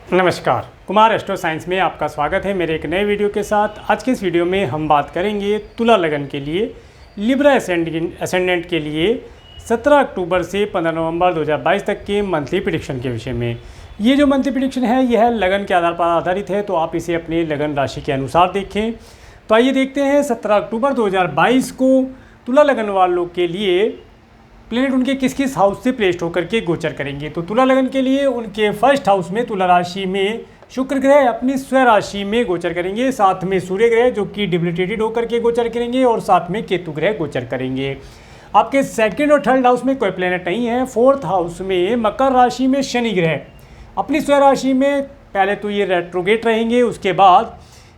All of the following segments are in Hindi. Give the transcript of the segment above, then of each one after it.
नमस्कार, कुमार एस्ट्रो साइंस में आपका स्वागत है मेरे एक नए वीडियो के साथ। आज के इस वीडियो में हम बात करेंगे तुला लगन के लिए लिब्रा एसेंडेंट के लिए 17 अक्टूबर से 15 नवंबर 2022 तक के मंथली प्रेडिक्शन के विषय में। ये जो मंथली प्रेडिक्शन है यह लगन के आधार पर आधारित है, तो आप इसे अपने लगन राशि के अनुसार देखें। तो आइए देखते हैं 17 अक्टूबर 2022 को तुला लगन वालों के लिए प्लेनेट उनके किस किस हाउस से प्लेस्ड होकर के गोचर करेंगे। तो तुला लगन के लिए उनके फर्स्ट हाउस में तुला राशि में शुक्र ग्रह अपनी स्वयं राशि में गोचर करेंगे, साथ में सूर्य ग्रह जो कि डिबिलिटेटेड होकर के गोचर करेंगे और साथ में केतु ग्रह गोचर करेंगे। आपके सेकंड और थर्ड हाउस में कोई प्लेनेट नहीं है। फोर्थ हाउस में मकर राशि में शनि ग्रह अपनी स्वयं राशि में पहले तो ये रेट्रोगेट रहेंगे, उसके बाद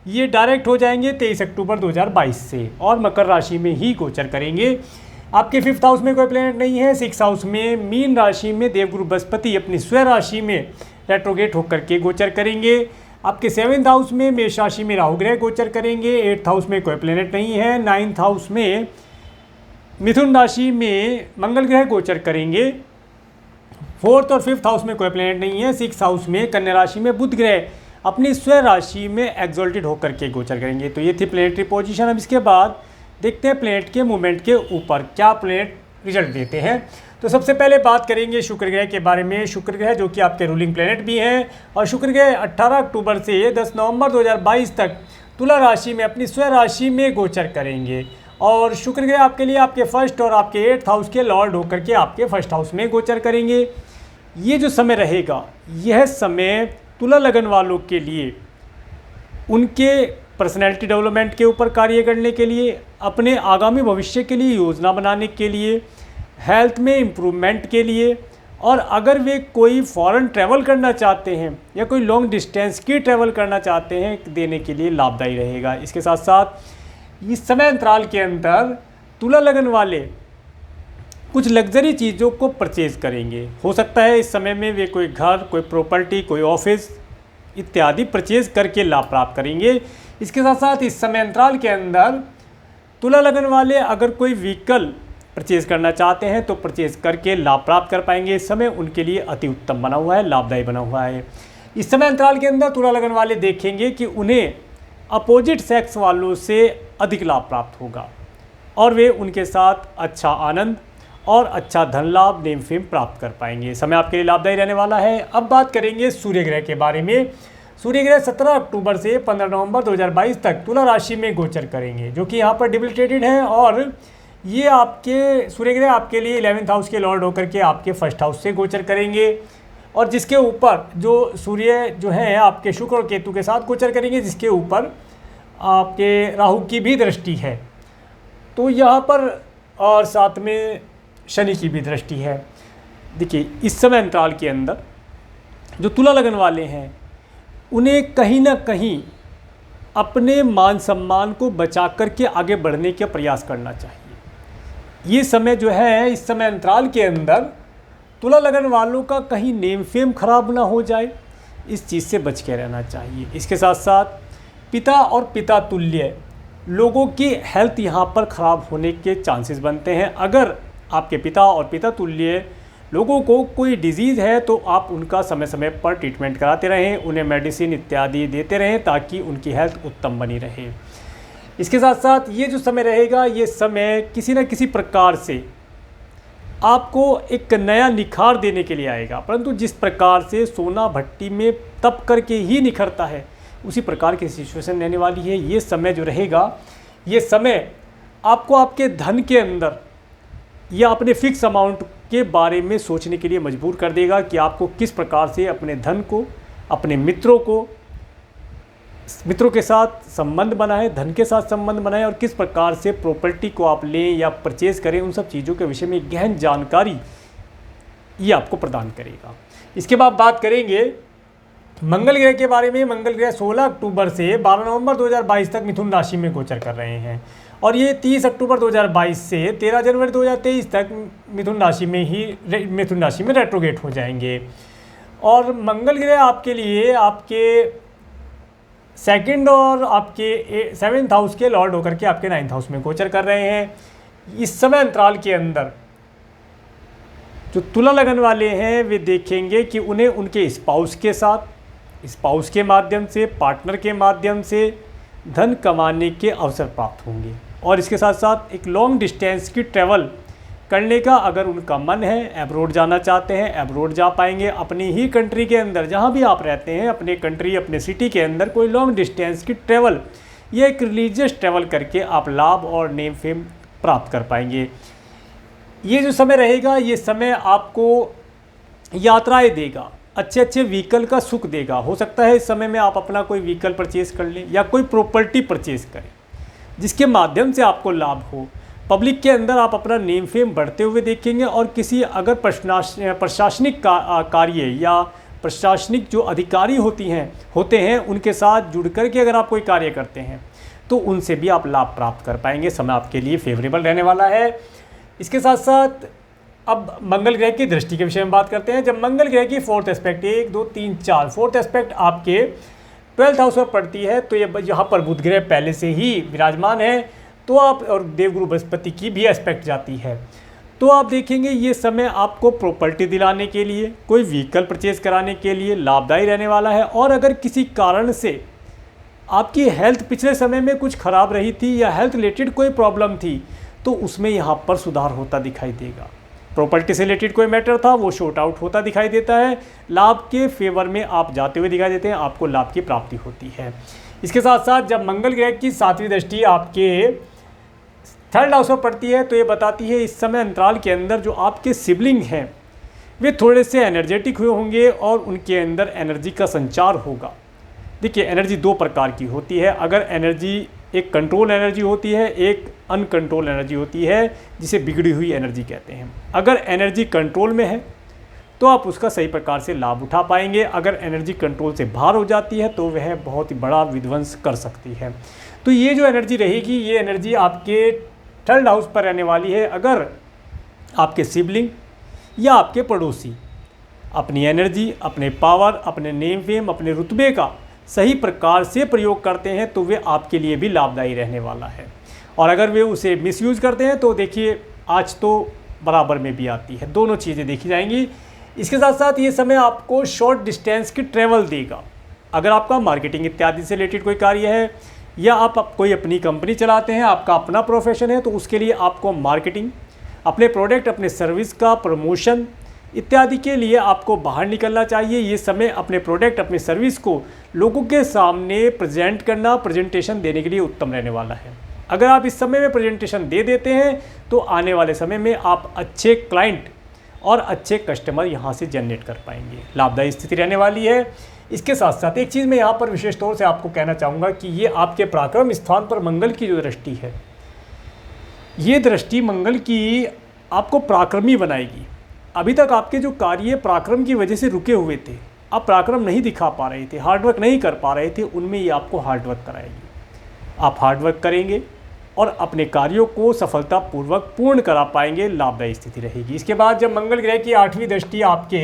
ये डायरेक्ट हो जाएंगे 23 अक्टूबर 2022 से और मकर राशि में ही गोचर करेंगे। आपके फिफ्थ हाउस में कोई प्लेनेट नहीं है। सिक्स हाउस में मीन राशि में देवगुरु बृहस्पति अपनी स्वयं राशि में रेट्रोगेट होकर के गोचर करेंगे। आपके सेवन्थ हाउस में मेष राशि में राहु ग्रह गोचर करेंगे। एट्थ हाउस में कोई प्लेनेट नहीं है। नाइन्थ हाउस में मिथुन राशि में मंगल ग्रह गोचर करेंगे। फोर्थ और फिफ्थ हाउस में कोई प्लेनेट नहीं है। सिक्स हाउस में कन्या राशि में बुध ग्रह अपनी स्वयं राशि में एक्सॉल्टेड होकर के गोचर करेंगे। तो ये थी प्लेनेटरी पोजीशन। अब इसके बाद देखते हैं प्लेनेट के मूवमेंट के ऊपर क्या प्लेनेट रिजल्ट देते हैं। तो सबसे पहले बात करेंगे शुक्र ग्रह के बारे में। शुक्र ग्रह जो कि आपके रूलिंग प्लेनेट भी हैं और शुक्र ग्रह 18 अक्टूबर से 10 नवंबर 2022 तक तुला राशि में अपनी स्वयं राशि में गोचर करेंगे और शुक्र ग्रह आपके लिए आपके फर्स्ट और आपके एट्थ हाउस के लॉर्ड होकर के आपके फर्स्ट हाउस में गोचर करेंगे। ये जो समय रहेगा यह समय तुला लगन वालों के लिए उनके पर्सनैलिटी डेवलपमेंट के ऊपर कार्य करने के लिए, अपने आगामी भविष्य के लिए योजना बनाने के लिए, हेल्थ में इम्प्रूवमेंट के लिए और अगर वे कोई फॉरेन ट्रैवल करना चाहते हैं या कोई लॉन्ग डिस्टेंस की ट्रैवल करना चाहते हैं देने के लिए लाभदायी रहेगा। इसके साथ साथ इस समय अंतराल के अंदर तुला लगन वाले कुछ लग्जरी चीज़ों को परचेज़ करेंगे। हो सकता है इस समय में वे कोई घर, कोई प्रॉपर्टी, कोई ऑफिस इत्यादि परचेज़ करके लाभ प्राप्त करेंगे। इसके साथ साथ इस समय अंतराल के अंदर तुला लगन वाले अगर कोई व्हीकल परचेज करना चाहते हैं तो परचेज करके लाभ प्राप्त कर पाएंगे। इस समय उनके लिए अति उत्तम बना हुआ है, लाभदायी बना हुआ है। इस समय अंतराल के अंदर तुला लगन वाले देखेंगे कि उन्हें अपोजिट सेक्स वालों से अधिक लाभ प्राप्त होगा और वे उनके साथ अच्छा आनंद और अच्छा धन लाभ, नेम फेम प्राप्त कर पाएंगे। समय आपके लिए लाभदायी रहने वाला है। अब बात करेंगे सूर्य ग्रह के बारे में। सूर्य ग्रह 17 अक्टूबर से 15 नवंबर 2022 तक तुला राशि में गोचर करेंगे जो कि यहाँ पर डिबिलिटेटेड है और ये आपके सूर्य ग्रह आपके लिए 11th हाउस के लॉर्ड होकर के आपके फर्स्ट हाउस से गोचर करेंगे और जिसके ऊपर जो सूर्य जो है आपके शुक्र और केतु के साथ गोचर करेंगे, जिसके ऊपर आपके राहु की भी दृष्टि है तो यहाँ पर और साथ में शनि की भी दृष्टि है। देखिए इस समय अंतराल के अंदर जो तुला लगन वाले हैं उन्हें कहीं ना कहीं अपने मान सम्मान को बचा करके आगे बढ़ने का प्रयास करना चाहिए। ये समय जो है इस समय अंतराल के अंदर तुला लगन वालों का कहीं नेम फेम खराब ना हो जाए, इस चीज़ से बच के रहना चाहिए। इसके साथ साथ पिता और पिता तुल्य लोगों की हेल्थ यहाँ पर ख़राब होने के चांसेस बनते हैं। अगर आपके पिता और पिता तुल्य लोगों को कोई डिजीज़ है तो आप उनका समय समय पर ट्रीटमेंट कराते रहें, उन्हें मेडिसिन इत्यादि देते रहें ताकि उनकी हेल्थ उत्तम बनी रहे। इसके साथ साथ ये जो समय रहेगा ये समय किसी न किसी प्रकार से आपको एक नया निखार देने के लिए आएगा, परंतु जिस प्रकार से सोना भट्टी में तप करके ही निखरता है उसी प्रकार की सिचुएशन रहने वाली है। ये समय जो रहेगा ये समय आपको आपके धन के अंदर या अपने फिक्स अमाउंट के बारे में सोचने के लिए मजबूर कर देगा कि आपको किस प्रकार से अपने धन को, अपने मित्रों के साथ संबंध बनाएं, धन के साथ संबंध बनाएं और किस प्रकार से प्रॉपर्टी को आप लें या परचेज़ करें, उन सब चीज़ों के विषय में गहन जानकारी ये आपको प्रदान करेगा। इसके बाद बात करेंगे मंगल ग्रह के बारे में। मंगल ग्रह 16 अक्टूबर से 12 नवंबर 2022 तक मिथुन राशि में गोचर कर रहे हैं और ये 30 अक्टूबर 2022 से 13 जनवरी 2023 तक मिथुन राशि में रेट्रोगेट हो जाएंगे। और मंगल ग्रह आपके लिए आपके सेकंड और आपके 7th हाउस के लॉर्ड होकर के आपके 9th हाउस में गोचर कर रहे हैं। इस समय अंतराल के अंदर जो तुला लगन वाले हैं वे देखेंगे कि उन्हें उनके स्पाउस के साथ स्पाउस के माध्यम से, पार्टनर के माध्यम से धन कमाने के अवसर प्राप्त होंगे। और इसके साथ साथ एक लॉन्ग डिस्टेंस की ट्रैवल करने का अगर उनका मन है, एब्रोड जाना चाहते हैं, एब्रोड जा पाएंगे। अपनी ही कंट्री के अंदर जहाँ भी आप रहते हैं, अपने कंट्री, अपने सिटी के अंदर कोई लॉन्ग डिस्टेंस की ट्रैवल या एक रिलीजियस ट्रैवल करके आप लाभ और नेम फेम प्राप्त कर पाएंगे। ये जो समय रहेगा, ये समय आपको यात्राएं देगा, अच्छे अच्छे व्हीकल का सुख देगा। हो सकता है इस समय में आप अपना कोई व्हीकल परचेज़ कर लें या कोई प्रॉपर्टी परचेज़ करें जिसके माध्यम से आपको लाभ हो। पब्लिक के अंदर आप अपना नेम फेम बढ़ते हुए देखेंगे और किसी अगर प्रशासनिक कार्य या प्रशासनिक जो अधिकारी होते हैं उनके साथ जुड़ कर के अगर आप कोई कार्य करते हैं तो उनसे भी आप लाभ प्राप्त कर पाएंगे। समय आपके लिए फेवरेबल रहने वाला है। इसके साथ साथ अब मंगल ग्रह की दृष्टि के विषय में बात करते हैं। जब मंगल ग्रह की फोर्थ एस्पेक्ट 1 2 3 4 फोर्थ एस्पेक्ट आपके 12th हाउस में पड़ती है तो ये यहाँ पर बुध ग्रह पहले से ही विराजमान है, तो आप और देवगुरु बृहस्पति की भी एस्पेक्ट जाती है, तो आप देखेंगे ये समय आपको प्रॉपर्टी दिलाने के लिए, कोई व्हीकल परचेज कराने के लिए लाभदायी रहने वाला है। और अगर किसी कारण से आपकी हेल्थ पिछले समय में कुछ खराब रही थी या हेल्थ रिलेटेड कोई प्रॉब्लम थी तो उसमें यहाँ पर सुधार होता दिखाई देगा। प्रॉपर्टी से रिलेटेड कोई मैटर था वो शॉर्ट आउट होता दिखाई देता है। लाभ के फेवर में आप जाते हुए दिखाई देते हैं, आपको लाभ की प्राप्ति होती है। इसके साथ साथ जब मंगल ग्रह की 7वीं दृष्टि आपके 3rd हाउस में पड़ती है तो ये बताती है इस समय अंतराल के अंदर जो आपके सिबलिंग हैं वे थोड़े से एनर्जेटिक हुए होंगे और उनके अंदर एनर्जी का संचार होगा। देखिए एनर्जी 2 प्रकार की होती है। अगर एनर्जी एक कंट्रोल एनर्जी होती है, एक अनकंट्रोल एनर्जी होती है जिसे बिगड़ी हुई एनर्जी कहते हैं। अगर एनर्जी कंट्रोल में है तो आप उसका सही प्रकार से लाभ उठा पाएंगे। अगर एनर्जी कंट्रोल से बाहर हो जाती है तो वह बहुत ही बड़ा विध्वंस कर सकती है। तो ये जो एनर्जी रहेगी ये एनर्जी आपके 3rd हाउस पर रहने वाली है। अगर आपके सिबलिंग या आपके पड़ोसी अपनी एनर्जी, अपने पावर, अपने नेम फेम, अपने रुतबे का सही प्रकार से प्रयोग करते हैं तो वे आपके लिए भी लाभदायी रहने वाला है। और अगर वे उसे मिसयूज़ करते हैं तो देखिए आज तो बराबर में भी आती है, दोनों चीज़ें देखी जाएंगी। इसके साथ साथ ये समय आपको शॉर्ट डिस्टेंस की ट्रैवल देगा। अगर आपका मार्केटिंग इत्यादि से रिलेटेड कोई कार्य है या आप कोई अपनी कंपनी चलाते हैं, आपका अपना प्रोफेशन है, तो उसके लिए आपको मार्केटिंग, अपने प्रोडक्ट, अपने सर्विस का प्रमोशन इत्यादि के लिए आपको बाहर निकलना चाहिए। ये समय अपने प्रोडक्ट, अपनी सर्विस को लोगों के सामने प्रेजेंट करना, प्रेजेंटेशन देने के लिए उत्तम रहने वाला है। अगर आप इस समय में प्रेजेंटेशन दे देते हैं तो आने वाले समय में आप अच्छे क्लाइंट और अच्छे कस्टमर यहाँ से जनरेट कर पाएंगे, लाभदायी स्थिति रहने वाली है। इसके साथ साथ एक चीज़ मैं यहाँ पर विशेष तौर से आपको कहना चाहूँगा कि ये आपके पराक्रम स्थान पर मंगल की जो दृष्टि है, ये दृष्टि मंगल की आपको पराक्रमी बनाएगी। अभी तक आपके जो कार्य पराक्रम की वजह से रुके हुए थे, आप पराक्रम नहीं दिखा पा रहे थे, हार्डवर्क नहीं कर पा रहे थे, उनमें ये आपको हार्डवर्क कराएगी। आप हार्डवर्क करेंगे और अपने कार्यों को सफलतापूर्वक पूर्ण करा पाएंगे, लाभदायी स्थिति रहेगी। इसके बाद जब मंगल ग्रह की 8वीं दृष्टि आपके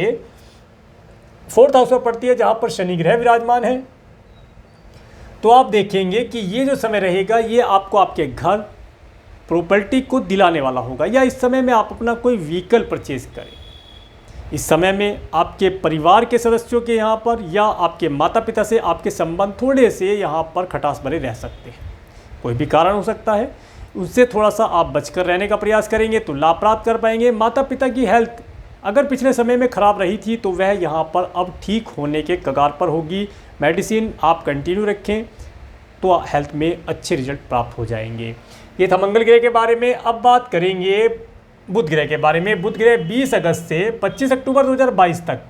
4th हाउस में पड़ती है जहाँ पर शनि ग्रह विराजमान है, तो आप देखेंगे कि ये जो समय रहेगा ये आपको आपके घर, प्रॉपर्टी को दिलाने वाला होगा। या इस समय में आप अपना कोई व्हीकल परचेज करें। इस समय में आपके परिवार के सदस्यों के यहाँ पर या आपके माता पिता से आपके संबंध थोड़े से यहाँ पर खटास भरे रह सकते हैं, कोई भी कारण हो सकता है, उससे थोड़ा सा आप बचकर रहने का प्रयास करेंगे तो लाभ प्राप्त कर पाएंगे। माता पिता की हेल्थ अगर पिछले समय में ख़राब रही थी तो वह यहाँ पर अब ठीक होने के कगार पर होगी। मेडिसिन आप कंटिन्यू रखें तो हेल्थ में अच्छे रिजल्ट प्राप्त हो जाएंगे। ये था मंगल ग्रह के बारे में। अब बात करेंगे बुध ग्रह के बारे में। बुध ग्रह 20 अगस्त से 25 अक्टूबर 2022 तक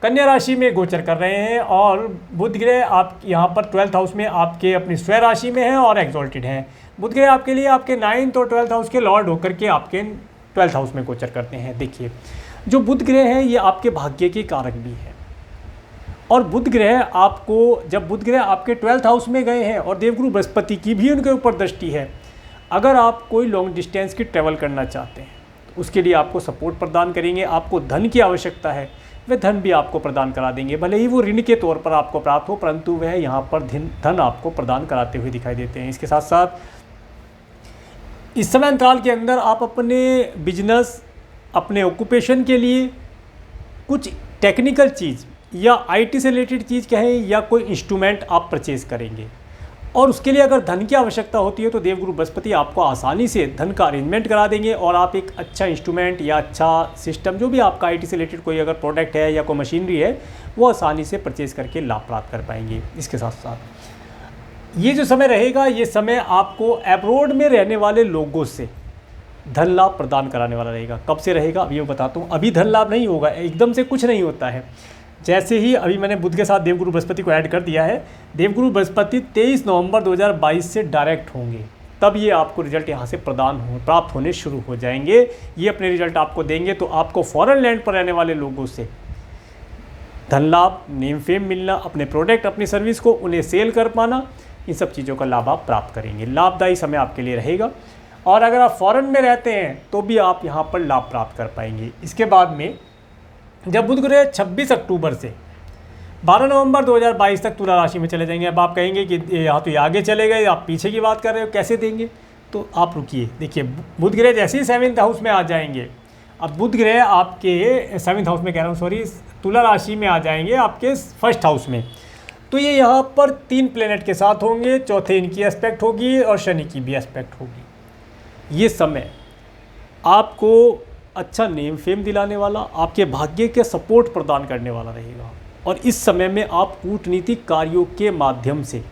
कन्या राशि में गोचर कर रहे हैं और बुध ग्रह आप यहाँ पर 12th हाउस में आपके अपनी स्वयं राशि में है और एक्सॉल्टेड हैं। बुध ग्रह आपके लिए आपके 9th और 12th हाउस के लॉर्ड होकर के आपके 12th हाउस में गोचर करते हैं। देखिए जो बुध ग्रह है ये आपके भाग्य के कारक भी है और बुध ग्रह आपको, जब बुध ग्रह आपके 12th हाउस में गए हैं और देवगुरु बृहस्पति की भी उनके ऊपर दृष्टि है, अगर आप कोई लॉन्ग डिस्टेंस की ट्रैवल करना चाहते हैं तो उसके लिए आपको सपोर्ट प्रदान करेंगे। आपको धन की आवश्यकता है, वह धन भी आपको प्रदान करा देंगे, भले ही वो ऋण के तौर पर आपको प्राप्त हो, परंतु वह यहाँ पर धन आपको प्रदान कराते हुए दिखाई देते हैं। इसके साथ साथ इस समय अंतराल के अंदर आप अपने बिजनेस, अपने ऑक्यूपेशन के लिए कुछ टेक्निकल चीज़ या आईटी से रिलेटेड चीज़ कहें या कोई इंस्ट्रूमेंट आप परचेज़ करेंगे, और उसके लिए अगर धन की आवश्यकता होती है तो देवगुरु बृहस्पति आपको आसानी से धन का अरेंजमेंट करा देंगे और आप एक अच्छा इंस्ट्रूमेंट या अच्छा सिस्टम, जो भी आपका आईटी से रिलेटेड कोई अगर प्रोडक्ट है या कोई मशीनरी है, वो आसानी से परचेज़ करके लाभ प्राप्त कर पाएंगे। इसके साथ साथ ये जो समय रहेगा, ये समय आपको अब्रॉड में रहने वाले लोगों से धन लाभ प्रदान कराने वाला रहेगा। कब से रहेगा अभी मैं बताता हूँ। अभी धन लाभ नहीं होगा, एकदम से कुछ नहीं होता है। जैसे ही अभी मैंने बुध के साथ देवगुरु बृहस्पति को ऐड कर दिया है, देवगुरु बृहस्पति 23 नवंबर 2022 से डायरेक्ट होंगे, तब ये आपको रिजल्ट यहाँ से प्राप्त होने शुरू हो जाएंगे। ये अपने रिजल्ट आपको देंगे, तो आपको फॉरेन लैंड पर रहने वाले लोगों से धन लाभ, नेम फेम मिलना, अपने प्रोडक्ट अपनी सर्विस को उन्हें सेल कर पाना, इन सब चीज़ों का लाभ आप प्राप्त करेंगे। लाभदायी समय आपके लिए रहेगा। और अगर आप फॉरेन में रहते हैं तो भी आप यहाँ पर लाभ प्राप्त कर पाएंगे। इसके बाद में जब बुध ग्रह 26 अक्टूबर से 12 नवंबर 2022 तक तुला राशि में चले जाएंगे। अब आप कहेंगे कि यहाँ तो ये आगे चले गए, आप पीछे की बात कर रहे हो, कैसे देंगे? तो आप रुकिए, देखिए बुध ग्रह जैसे ही 7th हाउस में आ जाएंगे, अब बुध ग्रह आपके 7th हाउस में कह रहा हूँ, सॉरी, तुला राशि में आ जाएंगे आपके 1st हाउस में। तो ये यहाँ पर 3 प्लेनेट के साथ होंगे, चौथे इनकी एस्पेक्ट होगी और शनि की भी एस्पेक्ट होगी। ये समय आपको अच्छा नेम फेम दिलाने वाला, आपके भाग्य के सपोर्ट प्रदान करने वाला रहेगा। और इस समय में आप कूटनीतिक कार्यों के माध्यम से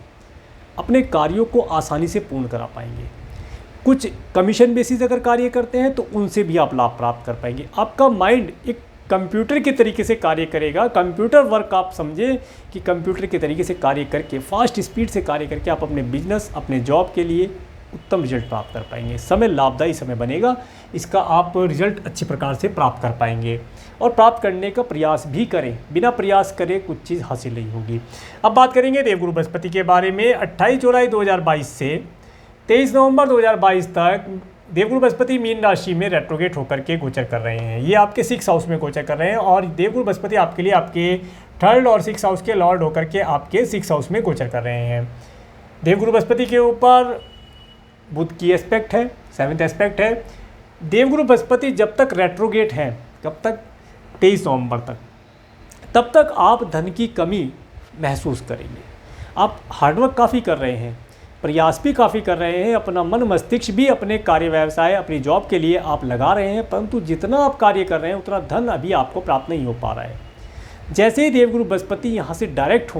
अपने कार्यों को आसानी से पूर्ण करा पाएंगे। कुछ कमीशन बेसिस अगर कार्य करते हैं तो उनसे भी आप लाभ प्राप्त कर पाएंगे। आपका माइंड एक कंप्यूटर के तरीके से कार्य करेगा। कंप्यूटर वर्क आप समझे कि कंप्यूटर के तरीके से कार्य करके, फास्ट स्पीड से कार्य करके आप अपने बिजनेस, अपने जॉब के लिए उत्तम रिजल्ट प्राप्त कर पाएंगे। समय लाभदायी समय बनेगा, इसका आप रिजल्ट अच्छी प्रकार से प्राप्त कर पाएंगे। और प्राप्त करने का प्रयास भी करें, बिना प्रयास करे कुछ चीज़ हासिल नहीं होगी। अब बात करेंगे देवगुरु बृहस्पति के बारे में। 28 जुलाई 2022 से 23 नवंबर 2022 तक देवगुरु बृहस्पति मीन राशि में रेट्रोगेट होकर के गोचर कर रहे हैं। ये आपके 6th हाउस में गोचर कर रहे हैं और देवगुरु बृहस्पति आपके लिए आपके 3rd और 6th हाउस के लॉर्ड होकर के आपके 6th हाउस में गोचर कर रहे हैं। देवगुरु बृहस्पति के ऊपर बुध की एस्पेक्ट है, 7th एस्पेक्ट है। देवगुरु बृहस्पति जब तक रेट्रोगेट हैं, कब तक? 23 नवंबर तक, तब तक आप धन की कमी महसूस करेंगे। आप हार्डवर्क काफ़ी कर रहे हैं, प्रयास भी काफ़ी कर रहे हैं, अपना मन मस्तिष्क भी अपने कार्य व्यवसाय, अपनी जॉब के लिए आप लगा रहे हैं, परंतु जितना आप कार्य कर रहे हैं उतना धन अभी आपको प्राप्त नहीं हो पा रहा है। जैसे ही देवगुरु बृहस्पति यहाँ से डायरेक्ट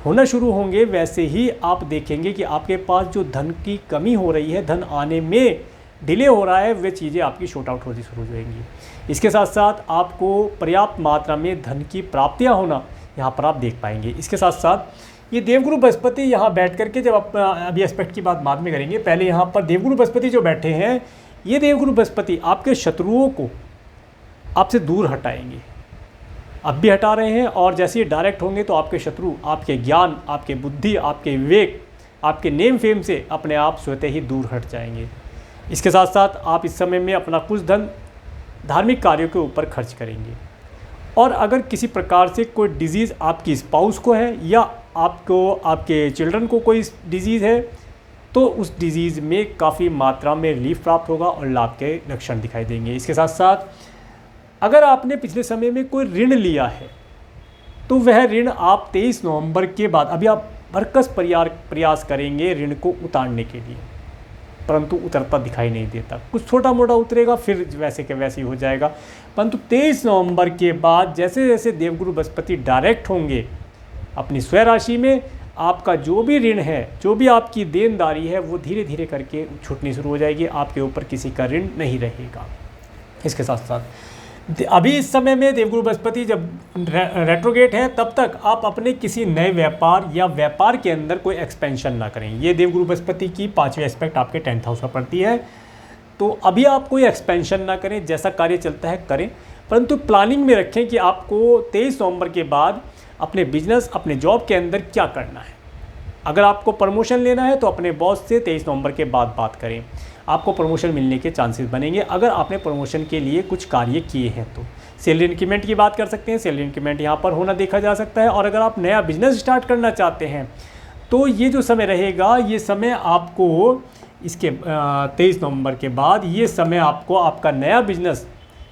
होना शुरू होंगे, वैसे ही आप देखेंगे कि आपके पास जो धन की कमी हो रही है, धन आने में डिले हो रहा है, वे चीज़ें आपकी शॉर्ट आउट होती शुरू हो जाएंगी। इसके साथ साथ आपको पर्याप्त मात्रा में धन की प्राप्तियां होना यहाँ पर आप देख पाएंगे। इसके साथ साथ ये देवगुरु बृहस्पति यहाँ बैठ करके, जब आप अभी एस्पेक्ट की बात बाद में करेंगे, पहले यहाँ पर देवगुरु बृहस्पति जो बैठे हैं, ये देवगुरु बृहस्पति आपके शत्रुओं को आपसे दूर हटाएंगे, अब भी हटा रहे हैं। और जैसे ये डायरेक्ट होंगे तो आपके शत्रु आपके ज्ञान, आपके बुद्धि, आपके विवेक, आपके नेम फेम से अपने आप स्वतः ही दूर हट जाएंगे। इसके साथ साथ आप इस समय में अपना कुछ धन धार्मिक कार्यों के ऊपर खर्च करेंगे। और अगर किसी प्रकार से कोई डिजीज़ आपकी स्पाउस को है या आपको, आपके चिल्ड्रन को कोई डिजीज़ है, तो उस डिजीज़ में काफ़ी मात्रा में रिलीफ प्राप्त होगा और लाभ के लक्षण दिखाई देंगे। इसके साथ साथ अगर आपने पिछले समय में कोई ऋण लिया है तो वह ऋण आप 23 नवंबर के बाद, अभी आप भरकस प्रयास करेंगे ऋण को उतारने के लिए, परंतु उतरता दिखाई नहीं देता। कुछ छोटा मोटा उतरेगा, फिर वैसे के वैसे ही हो जाएगा। परंतु 23 नवंबर के बाद जैसे जैसे देवगुरु बृहस्पति डायरेक्ट होंगे अपनी स्वयं राशि में, आपका जो भी ऋण है, जो भी आपकी देनदारी है, वो धीरे धीरे करके छूटनी शुरू हो जाएगी। आपके ऊपर किसी का ऋण नहीं रहेगा। इसके साथ साथ अभी इस समय में देवगुरु बृहस्पति जब रेट्रोगेट है, तब तक आप अपने किसी नए व्यापार या व्यापार के अंदर कोई एक्सपेंशन ना करें। ये देवगुरु बृहस्पति की 5वीं एस्पेक्ट आपके 10th हाउस में पड़ती है। तो अभी आप कोई एक्सपेंशन ना करें, जैसा कार्य चलता है करें, परंतु प्लानिंग में रखें कि आपको 23 नवंबर के बाद अपने बिजनेस, अपने जॉब के अंदर क्या करना है। अगर आपको प्रमोशन लेना है तो अपने बॉस से 23 नवंबर के बाद बात करें, आपको प्रमोशन मिलने के चांसेस बनेंगे। अगर आपने प्रमोशन के लिए कुछ कार्य किए हैं तो सैलरी इंक्रीमेंट की बात कर सकते हैं, सैलरी इंक्रीमेंट यहाँ पर होना देखा जा सकता है। और अगर आप नया बिजनेस स्टार्ट करना चाहते हैं तो ये जो समय रहेगा, ये समय आपको इसके 23 नवंबर के बाद, ये समय आपको आपका नया बिजनेस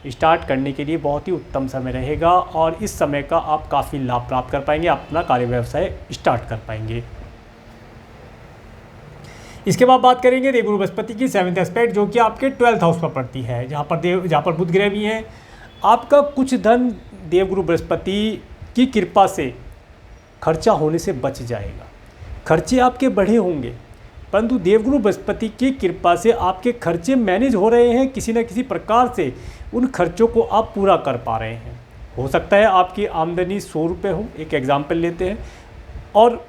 स्टार्ट करने के लिए बहुत ही उत्तम समय रहेगा और इस समय का आप काफ़ी लाभ प्राप्त कर पाएंगे, अपना कार्य व्यवसाय स्टार्ट कर पाएंगे। इसके बाद बात करेंगे देवगुरु बृहस्पति की 7th एस्पेक्ट, जो कि आपके 12th हाउस पर पड़ती है, जहाँ पर बुध ग्रह भी हैं। आपका कुछ धन देवगुरु बृहस्पति की कृपा से खर्चा होने से बच जाएगा। खर्चे आपके बढ़े होंगे, परंतु देवगुरु बृहस्पति की कृपा से आपके खर्चे मैनेज हो रहे हैं, किसी न किसी प्रकार से उन खर्चों को आप पूरा कर पा रहे हैं। हो सकता है आपकी आमदनी 100 रुपये हो, एक एग्जाम्पल लेते हैं, और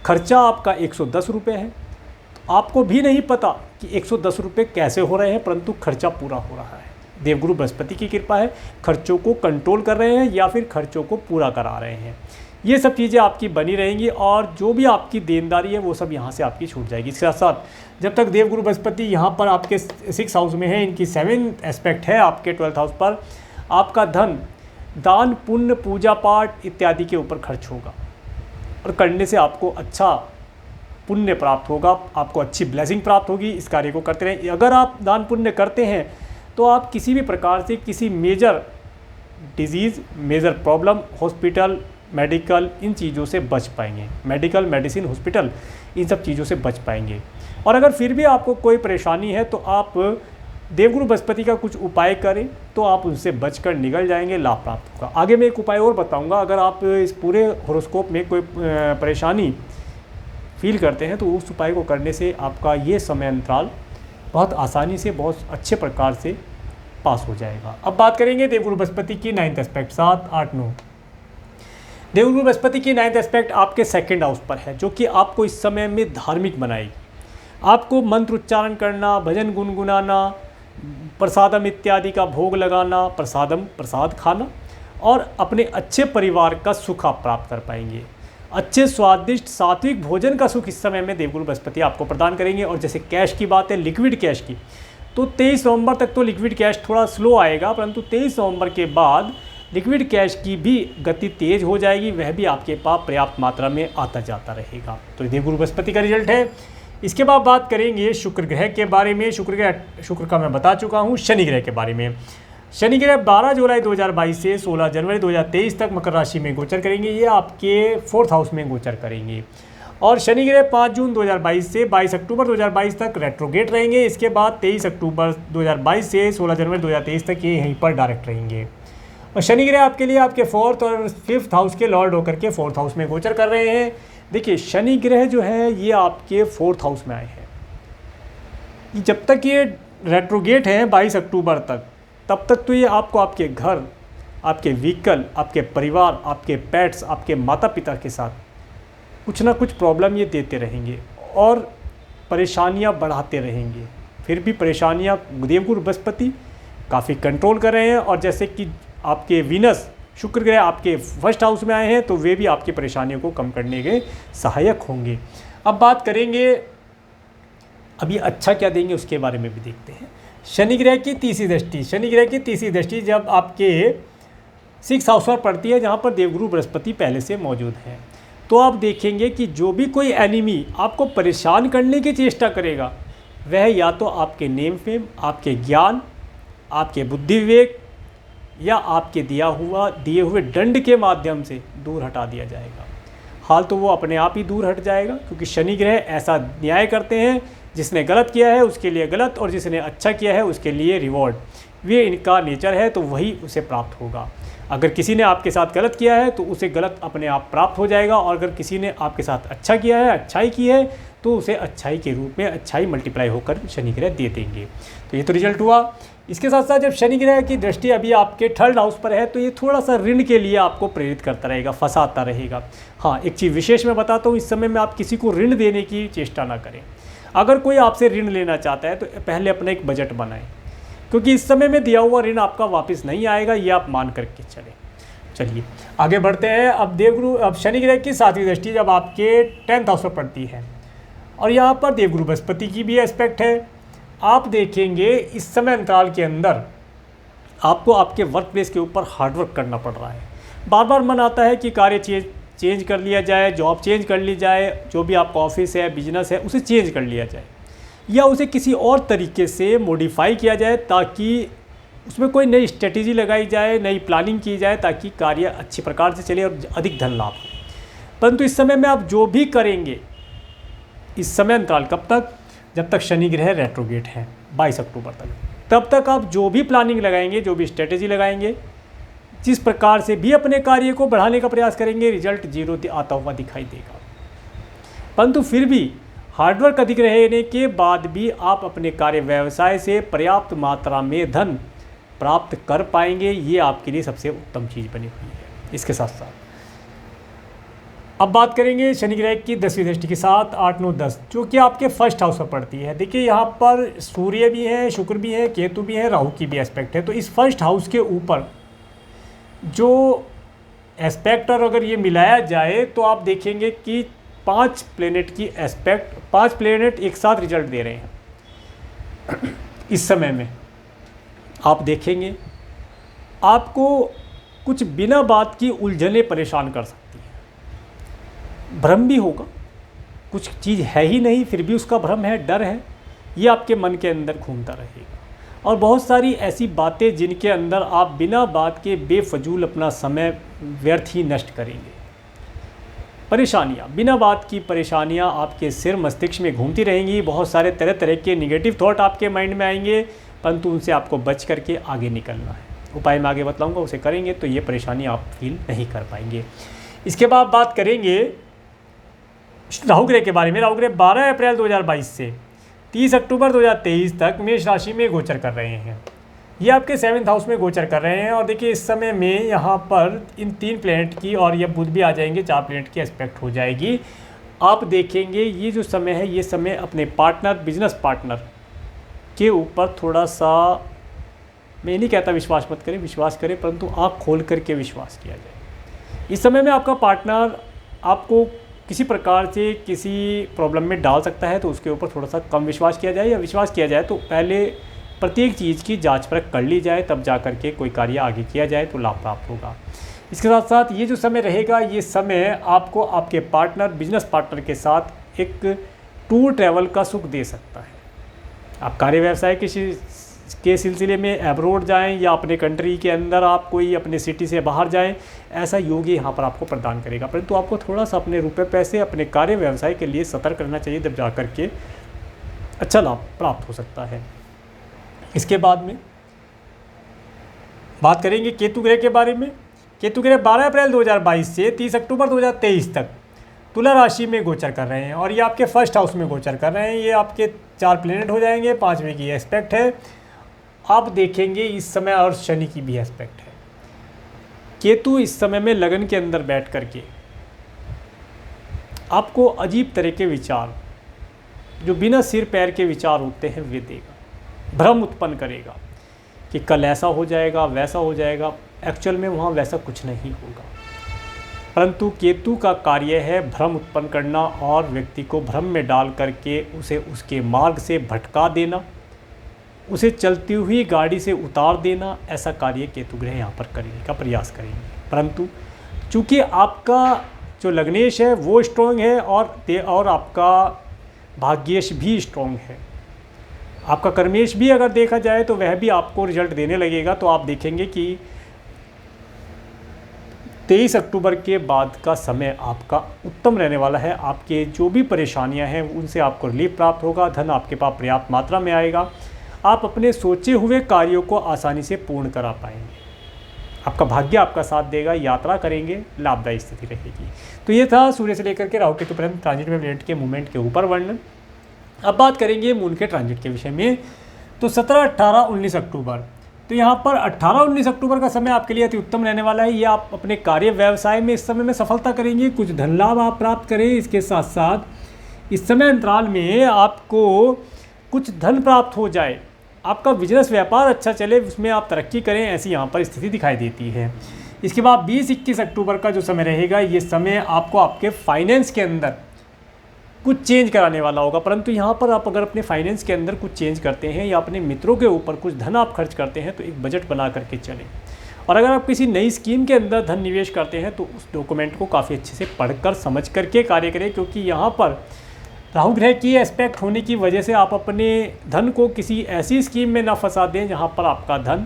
खर्चा आपका 110 रुपये है। तो आपको भी नहीं पता कि 110 रुपये कैसे हो रहे हैं, परंतु खर्चा पूरा हो रहा है। देवगुरु बृहस्पति की कृपा है, खर्चों को कंट्रोल कर रहे हैं या फिर खर्चों को पूरा करा रहे हैं। ये सब चीज़ें आपकी बनी रहेंगी और जो भी आपकी देनदारी है वो सब यहाँ से आपकी छूट जाएगी। इसके साथ साथ जब तक देवगुरु बृहस्पति यहाँ पर आपके 6th हाउस में है, इनकी 7th एस्पेक्ट है आपके 12th हाउस पर, आपका धन दान पुण्य पूजा पाठ इत्यादि के ऊपर खर्च होगा और करने से आपको अच्छा पुण्य प्राप्त होगा, आपको अच्छी ब्लेसिंग प्राप्त होगी। इस कार्य को करते रहें। अगर आप दान पुण्य करते हैं तो आप किसी भी प्रकार से किसी major disease, major problem, hospital, medical, इन चीज़ों से बच पाएंगे। मेडिकल, मेडिसिन, हॉस्पिटल, इन सब चीज़ों से बच पाएंगे। और अगर फिर भी आपको कोई परेशानी है तो आप देवगुरु बृहस्पति का कुछ उपाय करें तो आप उनसे बचकर निकल जाएंगे, लाभ प्राप्त होगा। आगे मैं एक उपाय और बताऊंगा। अगर आप इस पूरे हॉरोस्कोप में कोई परेशानी फील करते हैं तो उस उपाय को करने से आपका ये समय अंतराल बहुत आसानी से, बहुत अच्छे प्रकार से पास हो जाएगा। अब बात करेंगे देवगुरु बृहस्पति की 9th एस्पेक्ट, 7, 8, 9। देवगुरु बृहस्पति की 9th एस्पेक्ट आपके 2nd हाउस पर है, जो कि आपको इस समय में धार्मिक बनाएगी। आपको मंत्र उच्चारण करना, भजन गुनगुनाना, प्रसादम इत्यादि का भोग लगाना, प्रसाद खाना और अपने अच्छे परिवार का सुख आप प्राप्त कर पाएंगे। अच्छे स्वादिष्ट सात्विक भोजन का सुख इस समय में देवगुरु बृहस्पति आपको प्रदान करेंगे। और जैसे कैश की बात है, लिक्विड कैश की, तो 23 नवंबर तक तो लिक्विड कैश थोड़ा स्लो आएगा, परंतु 23 नवंबर के बाद लिक्विड कैश की भी गति तेज हो जाएगी, वह भी आपके पास पर्याप्त मात्रा में आता जाता रहेगा। तो देवगुरु बृहस्पति का रिजल्ट है। इसके बाद बात करेंगे शुक्र ग्रह के बारे में। शुक्र का मैं बता चुका हूँ। शनि ग्रह के बारे में, शनि ग्रह 12 जुलाई 2022 से 16 जनवरी 2023 तक मकर राशि में गोचर करेंगे। ये आपके 4th हाउस में गोचर करेंगे। और शनि ग्रह 5 जून 2022 से 22 अक्टूबर 2022 तक रेट्रोगेट रहेंगे। इसके बाद 23 अक्टूबर 2022 से 16 जनवरी 2023 तक ये यहीं पर डायरेक्ट रहेंगे। और शनि ग्रह आपके लिए आपके 4th और 5th हाउस के लॉर्ड होकर के 4th हाउस में गोचर कर रहे हैं। देखिए, शनि ग्रह जो है ये आपके 4th हाउस में आए हैं। जब तक ये रेट्रोगेट हैं 22 अक्टूबर तक, तब तक तो ये आपको आपके घर, आपके व्हीकल, आपके परिवार, आपके पेट्स, आपके माता पिता के साथ कुछ ना कुछ प्रॉब्लम ये देते रहेंगे और परेशानियां बढ़ाते रहेंगे। फिर भी परेशानियां देवगुरु बृहस्पति काफ़ी कंट्रोल कर रहे हैं। और जैसे कि आपके वीनस, शुक्र ग्रह आपके 1st हाउस में आए हैं, तो वे भी आपकी परेशानियों को कम करने के सहायक होंगे। अब बात करेंगे, अब ये अच्छा क्या देंगे उसके बारे में भी देखते हैं। शनि ग्रह की तीसरी दृष्टि, शनि ग्रह की तीसरी दृष्टि जब आपके 6th हाउस पर पड़ती है, जहाँ पर देवगुरु बृहस्पति पहले से मौजूद हैं, तो आप देखेंगे कि जो भी कोई एनिमी आपको परेशान करने की चेष्टा करेगा, वह या तो आपके नेम फेम, आपके ज्ञान, आपके बुद्धि विवेक या आपके दिए हुए दंड के माध्यम से दूर हटा दिया जाएगा। हाल तो वो अपने आप ही दूर हट जाएगा, क्योंकि शनि ग्रह ऐसा न्याय करते हैं, जिसने गलत किया है उसके लिए गलत और जिसने अच्छा किया है उसके लिए रिवॉर्ड। वे इनका नेचर है, तो वही उसे प्राप्त होगा। अगर किसी ने आपके साथ गलत किया है तो उसे गलत अपने आप प्राप्त हो जाएगा, और अगर किसी ने आपके साथ अच्छा किया है, अच्छाई की है, तो उसे अच्छाई के रूप में अच्छाई मल्टीप्लाई होकर शनि ग्रह दे देंगे। तो ये तो रिजल्ट हुआ। इसके साथ साथ जब शनि ग्रह की दृष्टि अभी आपके 3rd हाउस पर है, तो ये थोड़ा सा ऋण के लिए आपको प्रेरित करता रहेगा, फंसाता रहेगा। हाँ, एक चीज़ विशेष मैं बताता हूँ, इस समय में आप किसी को ऋण देने की चेष्टा ना करें। अगर कोई आपसे ऋण लेना चाहता है तो पहले अपना एक बजट बनाएं, क्योंकि इस समय में दिया हुआ ऋण आपका वापस नहीं आएगा, ये आप मान करके चलें। चलिए आगे बढ़ते हैं। अब शनि ग्रह की 7वीं दृष्टि जब आपके 10th हाउस पर पड़ती है, और यहाँ पर देवगुरु बृहस्पति की भी एस्पेक्ट है। आप देखेंगे इस समय अंतराल के अंदर आपको आपके वर्क प्लेस के ऊपर हार्डवर्क करना पड़ रहा है। बार बार मन आता है कि कार्य चेंज कर लिया जाए, जॉब चेंज कर ली जाए, जो भी आपका ऑफिस है, बिजनेस है, उसे चेंज कर लिया जाए, या उसे किसी और तरीके से मॉडिफाई किया जाए, ताकि उसमें कोई नई स्ट्रेटेजी लगाई जाए, नई प्लानिंग की जाए ताकि कार्य अच्छी प्रकार से चले और अधिक धन लाभ हो। परंतु इस समय में आप जो भी करेंगे, इस समय अंतराल कब तक, जब तक शनि ग्रह रेट्रोगेट है 22 अक्टूबर तक, तब तक आप जो भी प्लानिंग लगाएंगे, जो भी स्ट्रेटेजी लगाएंगे, जिस प्रकार से भी अपने कार्य को बढ़ाने का प्रयास करेंगे, रिजल्ट जीरो आता हुआ दिखाई देगा। परंतु फिर भी हार्डवर्क अधिक रहने के बाद भी आप अपने कार्य व्यवसाय से पर्याप्त मात्रा में धन प्राप्त कर पाएंगे। ये आपके लिए सबसे उत्तम चीज़ बनी हुई है। इसके साथ साथ अब बात करेंगे शनि ग्रह की 10वीं दृष्टि के साथ 8, 9, 10, जो कि आपके फर्स्ट हाउस पर पड़ती है। देखिए यहाँ पर सूर्य भी है, शुक्र भी है, केतु भी है, राहु की भी एस्पेक्ट है। तो इस फर्स्ट हाउस के ऊपर जो एस्पेक्ट और अगर ये मिलाया जाए तो आप देखेंगे कि 5 प्लेनेट की एस्पेक्ट, 5 प्लेनेट एक साथ रिजल्ट दे रहे हैं। इस समय में आप देखेंगे आपको कुछ बिना बात की उलझने परेशान कर सकती हैं। भ्रम भी होगा, कुछ चीज़ है ही नहीं फिर भी उसका भ्रम है, डर है, ये आपके मन के अंदर घूमता रहेगा। और बहुत सारी ऐसी बातें जिनके अंदर आप बिना बात के बेफजूल अपना समय व्यर्थ ही नष्ट करेंगे। परेशानियाँ, बिना बात की परेशानियाँ आपके सिर मस्तिष्क में घूमती रहेंगी। बहुत सारे तरह तरह के निगेटिव थॉट आपके माइंड में आएंगे, परंतु उनसे आपको बच करके आगे निकलना है। उपाय मैं आगे बतलाऊंगा, उसे करेंगे तो ये परेशानी आप फील नहीं कर पाएंगे। इसके बाद बात करेंगे राहु ग्रह के बारे में। राहु ग्रह 12 अप्रैल 2022 से 30 अक्टूबर 2023 तक मेष राशि में गोचर कर रहे हैं। ये आपके 7th हाउस में गोचर कर रहे हैं। और देखिए इस समय में यहाँ पर इन 3 प्लैनेट की, और ये बुध भी आ जाएंगे, 4 प्लैनेट की एस्पेक्ट हो जाएगी। आप देखेंगे ये जो समय है, ये समय अपने पार्टनर, बिजनेस पार्टनर के ऊपर थोड़ा सा, मैं नहीं कहता विश्वास मत करें, विश्वास करें, परंतु आँख खोल करके विश्वास किया जाए। इस समय में आपका पार्टनर आपको किसी प्रकार से किसी प्रॉब्लम में डाल सकता है, तो उसके ऊपर थोड़ा सा कम विश्वास किया जाए, या विश्वास किया जाए तो पहले प्रत्येक चीज़ की जांच परख कर ली जाए, तब जा कर के कोई कार्य आगे किया जाए तो लाभ प्राप्त होगा। इसके साथ साथ ये जो समय रहेगा, ये समय आपको आपके पार्टनर, बिजनेस पार्टनर के साथ एक टूर ट्रैवल का सुख दे सकता है। आप कार्य व्यवसाय के सिलसिले में एब्रोड जाएं या अपने कंट्री के अंदर आप कोई अपने सिटी से बाहर जाएं, ऐसा योग यहाँ पर आपको प्रदान करेगा। परंतु आपको थोड़ा सा अपने रुपए पैसे अपने कार्य व्यवसाय के लिए सतर्क रहना चाहिए, तब जा कर के अच्छा लाभ प्राप्त हो सकता है। इसके बाद में बात करेंगे केतु ग्रह के बारे में। केतु ग्रह 12 अप्रैल 2022 से 30 अक्टूबर 2023 तक तुला राशि में गोचर कर रहे हैं, और ये आपके फर्स्ट हाउस में गोचर कर रहे हैं। ये आपके 4 प्लेनेट हो जाएंगे, 5वें की एस्पेक्ट है। आप देखेंगे इस समय, और शनि की भी एस्पेक्ट है। केतु इस समय में लगन के अंदर बैठ करके आपको अजीब तरह के विचार, जो बिना सिर पैर के विचार होते हैं, वे देगा, भ्रम उत्पन्न करेगा कि कल ऐसा हो जाएगा, वैसा हो जाएगा। एक्चुअल में वहाँ वैसा कुछ नहीं होगा, परंतु केतु का कार्य है भ्रम उत्पन्न करना और व्यक्ति को भ्रम में डाल करके उसे उसके मार्ग से भटका देना, उसे चलती हुई गाड़ी से उतार देना। ऐसा कार्य केतु ग्रह यहाँ पर करने का प्रयास करेंगे। परंतु चूँकि आपका जो लग्नेश है वो स्ट्रॉन्ग है, और आपका भाग्येश भी स्ट्रॉन्ग है, आपका कर्मेश भी अगर देखा जाए तो वह भी आपको रिजल्ट देने लगेगा। तो आप देखेंगे कि 23 अक्टूबर के बाद का समय आपका उत्तम रहने वाला है। आपके जो भी परेशानियां हैं उनसे आपको रिलीफ प्राप्त होगा, धन आपके पास पर्याप्त मात्रा में आएगा, आप अपने सोचे हुए कार्यों को आसानी से पूर्ण करा पाएंगे, आपका भाग्य आपका साथ देगा, यात्रा करेंगे, लाभदायी स्थिति रहेगी। तो ये था सूर्य से लेकर के राहु केतु पर्यंत ट्रांजिट में प्लैनेट के मूवमेंट के ऊपर वर्णन। अब बात करेंगे मून के ट्रांजिट के विषय में। तो 17, 18, 19 अक्टूबर, तो यहाँ पर 18-19 अक्टूबर का समय आपके लिए अति उत्तम रहने वाला है। ये आप अपने कार्य व्यवसाय में इस समय में सफलता करेंगे, कुछ धन लाभ आप प्राप्त करें। इसके साथ साथ इस समय अंतराल में आपको कुछ धन प्राप्त हो जाए, आपका बिजनेस व्यापार अच्छा चले, उसमें आप तरक्की करें, ऐसी यहाँ पर स्थिति दिखाई देती है। इसके बाद 20-21 अक्टूबर का जो समय रहेगा, ये समय आपको आपके फाइनेंस के अंदर कुछ चेंज कराने वाला होगा। परंतु यहाँ पर आप अगर अपने फाइनेंस के अंदर कुछ चेंज करते हैं या अपने मित्रों के ऊपर कुछ धन आप खर्च करते हैं, तो एक बजट बना करके चलें। और अगर आप किसी नई स्कीम के अंदर धन निवेश करते हैं तो उस डॉक्यूमेंट को काफ़ी अच्छे से पढ़कर समझ करके कार्य करें, क्योंकि यहाँ पर राहु ग्रह की एस्पेक्ट होने की वजह से आप अपने धन को किसी ऐसी स्कीम में ना फंसा दें जहाँ पर आपका धन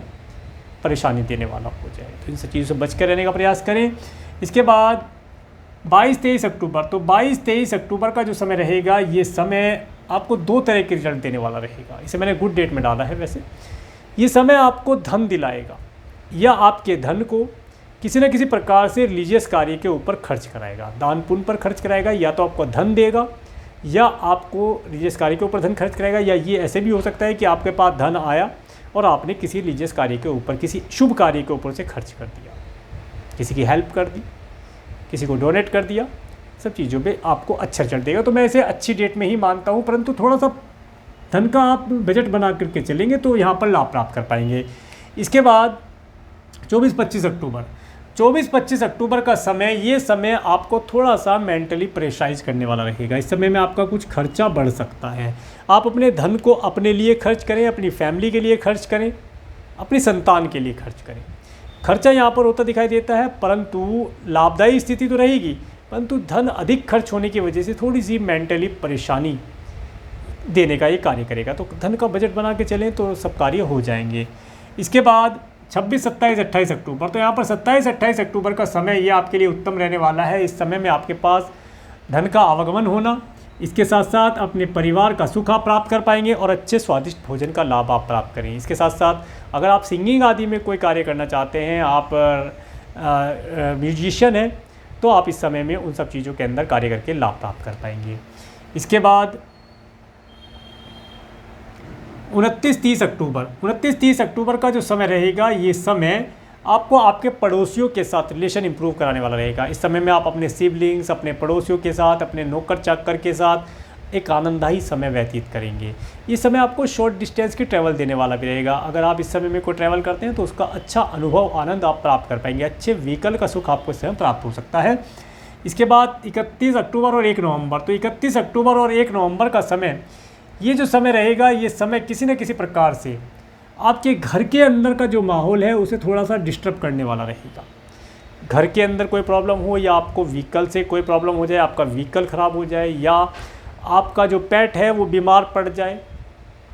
परेशानी देने वाला हो जाए। तो इन सब चीज़ों से बच कर रहने का प्रयास करें। इसके बाद 22-23 अक्टूबर, तो 22-23 अक्टूबर का जो समय रहेगा, ये समय आपको 2 तरह के रिजल्ट देने वाला रहेगा। इसे मैंने गुड डेट में डाला है। वैसे ये समय आपको धन दिलाएगा या आपके धन को किसी न किसी प्रकार से रिलीजियस कार्य के ऊपर खर्च कराएगा, दान पुण्य पर खर्च कराएगा, या तो आपको धन देगा या आपको रिलीजियस कार्य के ऊपर धन खर्च कराएगा। या ये ऐसे भी हो सकता है कि आपके पास धन आया और आपने किसी रिलीजियस कार्य के ऊपर, किसी शुभ कार्य के ऊपर से खर्च कर दिया, किसी की हेल्प कर दी, किसी को डोनेट कर दिया, सब चीज़ों पे आपको अच्छा रिजल्ट देगा। तो मैं इसे अच्छी डेट में ही मानता हूँ, परंतु थोड़ा सा धन का आप बजट बना करके चलेंगे तो यहाँ पर लाभ प्राप्त कर पाएंगे। इसके बाद 24-25 अक्टूबर, 24-25 अक्टूबर का समय, ये समय आपको थोड़ा सा मेंटली प्रेशराइज करने वाला रहेगा। इस समय में आपका कुछ खर्चा बढ़ सकता है। आप अपने धन को अपने लिए खर्च करें, अपनी फैमिली के लिए खर्च करें, अपनी संतान के लिए खर्च करें। खर्चा यहाँ पर होता दिखाई देता है, परंतु लाभदायी स्थिति तो रहेगी, परंतु धन अधिक खर्च होने की वजह से थोड़ी सी मेंटली परेशानी देने का ये कार्य करेगा। तो धन का बजट बना के चलें तो सब कार्य हो जाएंगे। इसके बाद 26, 27, 28 अक्टूबर, तो यहाँ पर 27-28 अक्टूबर का समय ये आपके लिए उत्तम रहने वाला है। इस समय में आपके पास धन का आवागमन होना, इसके साथ साथ अपने परिवार का सुख आप प्राप्त कर पाएंगे और अच्छे स्वादिष्ट भोजन का लाभ आप प्राप्त करेंगे। इसके साथ साथ अगर आप सिंगिंग आदि में कोई कार्य करना चाहते हैं, आप म्यूजिशियन हैं, तो आप इस समय में उन सब चीज़ों के अंदर कार्य करके लाभ प्राप्त कर पाएंगे। इसके बाद 29-30 अक्टूबर, 29-30 अक्टूबर का जो समय रहेगा, ये समय आपको आपके पड़ोसियों के साथ रिलेशन इंप्रूव कराने वाला रहेगा। इस समय में आप अपने सिबलिंग्स, अपने पड़ोसियों के साथ, अपने नौकर चाकर के साथ एक आनंददायी समय व्यतीत करेंगे। ये समय आपको शॉर्ट डिस्टेंस की ट्रैवल देने वाला भी रहेगा। अगर आप इस समय में कोई ट्रैवल करते हैं तो उसका अच्छा अनुभव, आनंद आप प्राप्त कर पाएंगे। अच्छे व्हीकल का सुख आपको इस समय प्राप्त हो सकता है। इसके बाद 31 अक्टूबर और 1 नवंबर, तो 31 अक्टूबर और 1 नवंबर का समय, ये जो समय रहेगा, ये समय किसी न किसी प्रकार से आपके घर के अंदर का जो माहौल है उसे थोड़ा सा डिस्टर्ब करने वाला रहेगा। घर के अंदर कोई प्रॉब्लम हो, या आपको व्हीकल से कोई प्रॉब्लम हो जाए, आपका व्हीकल ख़राब हो जाए, या आपका जो पेट है वो बीमार पड़ जाए,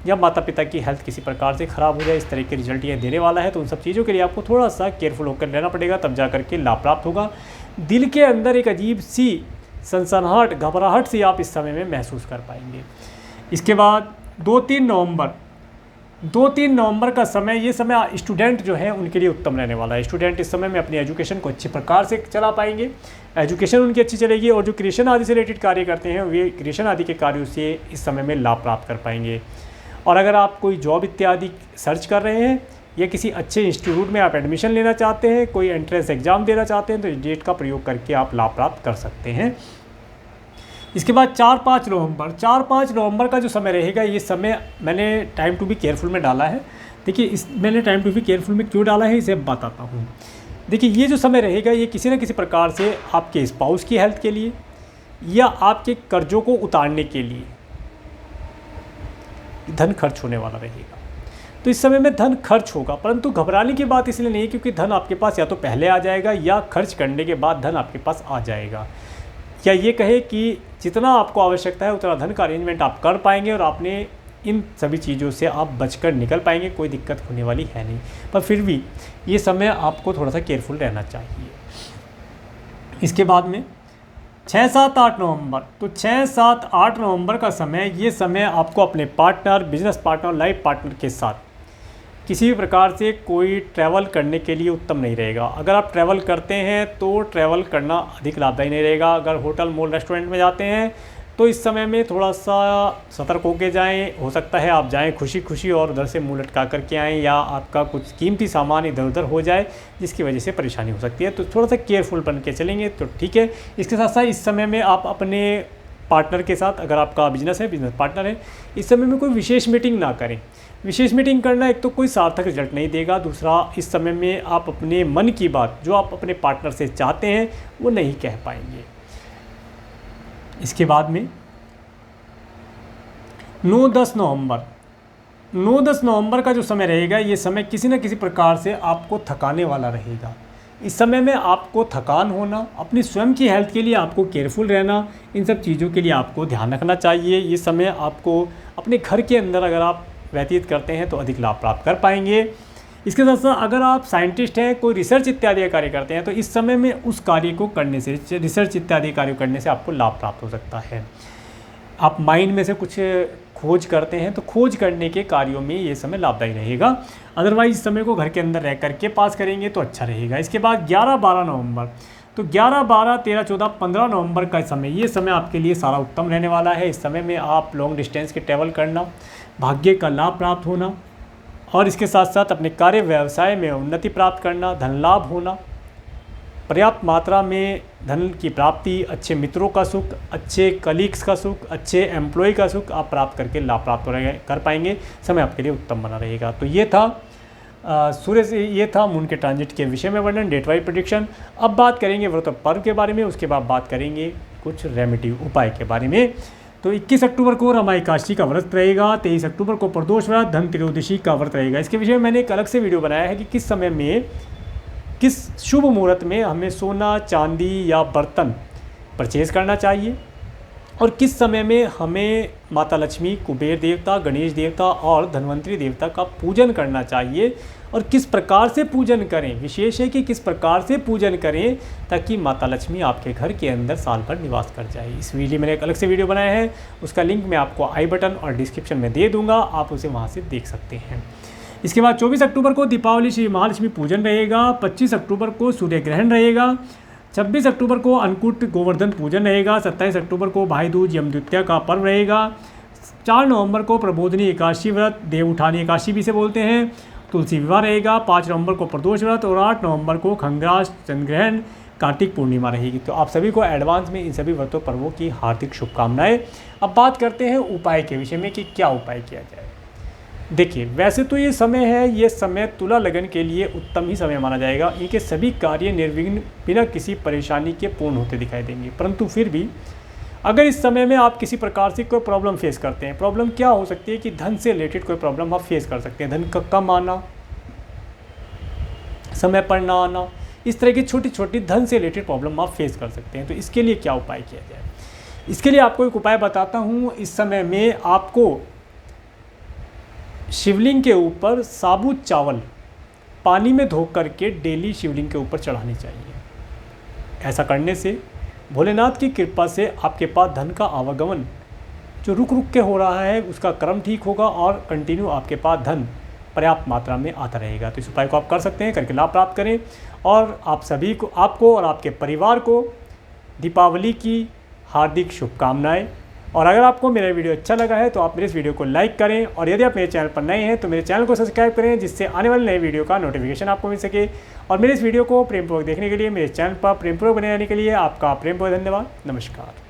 या माता पिता की हेल्थ किसी प्रकार से ख़राब हो जाए, इस तरह के रिजल्ट ये देने वाला है। तो उन सब चीज़ों के लिए आपको थोड़ा सा केयरफुल होकर रहना पड़ेगा, तब जा करके लाभ प्राप्त होगा। दिल के अंदर एक अजीब सी सनसनाहट, घबराहट सी आप इस समय में महसूस कर पाएंगे। इसके बाद 2-3 नवंबर का समय, ये समय स्टूडेंट जो है उनके लिए उत्तम रहने वाला है। स्टूडेंट इस समय में अपनी एजुकेशन को अच्छे प्रकार से चला पाएंगे, एजुकेशन उनकी अच्छी चलेगी, और जो क्रिएशन आदि से रिलेटेड कार्य करते हैं वे क्रिएशन आदि के कार्यों से इस समय में लाभ प्राप्त कर पाएंगे। और अगर आप कोई जॉब इत्यादि सर्च कर रहे हैं, या किसी अच्छे इंस्टीट्यूट में आप एडमिशन लेना चाहते हैं, कोई एंट्रेंस एग्ज़ाम देना चाहते हैं, तो इस डेट का प्रयोग करके आप लाभ प्राप्त कर सकते हैं। इसके बाद 4-5 नवंबर का जो समय रहेगा, ये समय मैंने टाइम टू बी केयरफुल में डाला है। देखिए, मैंने टाइम टू बी केयरफुल में क्यों डाला है इसे बताता हूँ। देखिए, ये जो समय रहेगा, ये किसी न किसी प्रकार से आपके स्पाउस की हेल्थ के लिए या आपके कर्जों को उतारने के लिए धन खर्च होने वाला रहेगा। तो इस समय में धन खर्च होगा, परंतु घबराने की बात इसलिए नहीं है क्योंकि धन आपके पास या तो पहले आ जाएगा या खर्च करने के बाद धन आपके पास आ जाएगा। या ये कहे कि जितना आपको आवश्यकता है उतना धन का अरेंजमेंट आप कर पाएंगे और आपने इन सभी चीज़ों से आप बचकर निकल पाएंगे, कोई दिक्कत होने वाली है नहीं। पर फिर भी ये समय आपको थोड़ा सा केयरफुल रहना चाहिए। इसके बाद में 6-7-8 नवंबर, तो 6-7-8 नवंबर का समय, ये समय आपको अपने partner, business partner, life partner के साथ किसी भी प्रकार से कोई ट्रैवल करने के लिए उत्तम नहीं रहेगा। अगर आप ट्रैवल करते हैं तो ट्रैवल करना अधिक लाभदायी नहीं रहेगा। अगर होटल, मॉल, रेस्टोरेंट में जाते हैं तो इस समय में थोड़ा सा सतर्क होके जाएं। हो सकता है आप जाएं खुशी खुशी और उधर से मुंह लटका करके आएँ, या आपका कुछ कीमती सामान इधर उधर हो जाए जिसकी वजह से परेशानी हो सकती है। तो थोड़ा सा केयरफुल बन के चलेंगे तो ठीक है। इसके साथ साथ इस समय में आप अपने पार्टनर के साथ, अगर आपका बिजनेस है, बिजनेस पार्टनर है, इस समय में कोई विशेष मीटिंग ना करें। विशेष मीटिंग करना एक तो कोई सार्थक रिजल्ट नहीं देगा, दूसरा इस समय में आप अपने मन की बात जो आप अपने पार्टनर से चाहते हैं वो नहीं कह पाएंगे। इसके बाद में 9-10 नवंबर का जो समय रहेगा, ये समय किसी न किसी प्रकार से आपको थकाने वाला रहेगा। इस समय में आपको थकान होना, अपनी स्वयं की हेल्थ के लिए आपको केयरफुल रहना, इन सब चीज़ों के लिए आपको ध्यान रखना चाहिए। ये समय आपको अपने घर के अंदर अगर आप व्यतीत करते हैं तो अधिक लाभ प्राप्त कर पाएंगे। इसके साथ साथ अगर आप साइंटिस्ट हैं, कोई रिसर्च इत्यादि कार्य करते हैं, तो इस समय में उस कार्य को करने से, रिसर्च इत्यादि कार्य करने से आपको लाभ प्राप्त हो सकता है। आप माइंड में से कुछ खोज करते हैं तो खोज करने के कार्यों में ये समय लाभदायी रहेगा। अदरवाइज इस समय को घर के अंदर रह करके पास करेंगे तो अच्छा रहेगा। इसके बाद 11-12 नवंबर, तो 11, 12, 13, 14, 15 नवंबर का समय, ये समय आपके लिए सारा उत्तम रहने वाला है। इस समय में आप लॉन्ग डिस्टेंस के ट्रैवल करना, भाग्य का लाभ प्राप्त होना और इसके साथ साथ अपने कार्य व्यवसाय में उन्नति प्राप्त करना, धन लाभ होना, पर्याप्त मात्रा में धन की प्राप्ति, अच्छे मित्रों का सुख, अच्छे कलीग्स का सुख, अच्छे एम्प्लॉय का सुख आप प्राप्त करके लाभ प्राप्त कर पाएंगे। समय आपके लिए उत्तम बना रहेगा। तो ये था सूर्य से, ये था मून के ट्रांजिट के विषय में वर्णन, डेट वाइज प्रेडिक्शन। अब बात करेंगे व्रत पर्व के बारे में, उसके बाद बात करेंगे कुछ रेमेडी उपाय के बारे में। तो 21 अक्टूबर को रमा एकादशी का व्रत रहेगा, 23 अक्टूबर को प्रदोष व्रत, धन त्रयोदशी का व्रत रहेगा। इसके विषय में मैंने एक अलग से वीडियो बनाया है कि किस समय में, किस शुभ मुहूर्त में हमें सोना, चांदी या बर्तन परचेज़ करना चाहिए और किस समय में हमें माता लक्ष्मी, कुबेर देवता, गणेश देवता और धन्वंतरी देवता का पूजन करना चाहिए और किस प्रकार से पूजन करें। विशेष है कि किस प्रकार से पूजन करें ताकि माता लक्ष्मी आपके घर के अंदर साल भर निवास कर जाए। इस वीडियो मैंने एक अलग से वीडियो बनाया है, उसका लिंक मैं आपको आई बटन और डिस्क्रिप्शन में दे दूँगा, आप उसे वहाँ से देख सकते हैं। इसके बाद 24 अक्टूबर को दीपावली श्री महालक्ष्मी पूजन रहेगा, 25 अक्टूबर को सूर्य ग्रहण रहेगा, 26 अक्टूबर को अन्नकूट गोवर्धन पूजन रहेगा, 27 अक्टूबर को भाई दूज यम द्वितीया का पर्व रहेगा, 4 नवंबर को प्रबोधनी एकादशी व्रत, देव उठानी एकादशी भी से बोलते हैं, तुलसी विवाह रहेगा, 5 नवंबर को प्रदोष व्रत और 8 नवंबर को खंग्रास चंद्रग्रहण, कार्तिक पूर्णिमा रहेगी। तो आप सभी को एडवांस में इन सभी व्रतों पर्वों की हार्दिक शुभकामनाएं। अब बात करते हैं उपाय के विषय में कि क्या उपाय किया जाए। देखिए, वैसे तो ये समय है, ये समय तुला लगन के लिए उत्तम ही समय माना जाएगा। इनके सभी कार्य निर्विघ्न बिना किसी परेशानी के पूर्ण होते दिखाई देंगे। परंतु फिर भी अगर इस समय में आप किसी प्रकार से कोई प्रॉब्लम फेस करते हैं, प्रॉब्लम क्या हो सकती है कि धन से रिलेटेड कोई प्रॉब्लम आप फेस कर सकते हैं, धन का कम आना, समय पर ना आना, इस तरह की छोटी छोटी धन से रिलेटेड प्रॉब्लम आप फेस कर सकते हैं। तो इसके लिए क्या उपाय किया जाए, इसके लिए आपको एक उपाय बताता हूँ। इस समय में आपको शिवलिंग के ऊपर साबुत चावल पानी में धो करके डेली शिवलिंग के ऊपर चढ़ानी चाहिए। ऐसा करने से भोलेनाथ की कृपा से आपके पास धन का आवागमन जो रुक रुक के हो रहा है उसका क्रम ठीक होगा और कंटिन्यू आपके पास धन पर्याप्त मात्रा में आता रहेगा। तो इस उपाय को आप कर सकते हैं, करके लाभ प्राप्त करें। और आप सभी को, आपको और आपके परिवार को दीपावली की हार्दिक शुभकामनाएं। और अगर आपको मेरा वीडियो अच्छा लगा है तो आप मेरे इस वीडियो को लाइक करें और यदि आप मेरे चैनल पर नए हैं तो मेरे चैनल को सब्सक्राइब करें, जिससे आने वाले नए वीडियो का नोटिफिकेशन आपको मिल सके। और मेरे इस वीडियो को प्रेमपूर्वक देखने के लिए, मेरे चैनल पर प्रेमपूर्वक बने रहने के लिए आपका प्रेमपूर्वक धन्यवाद। नमस्कार।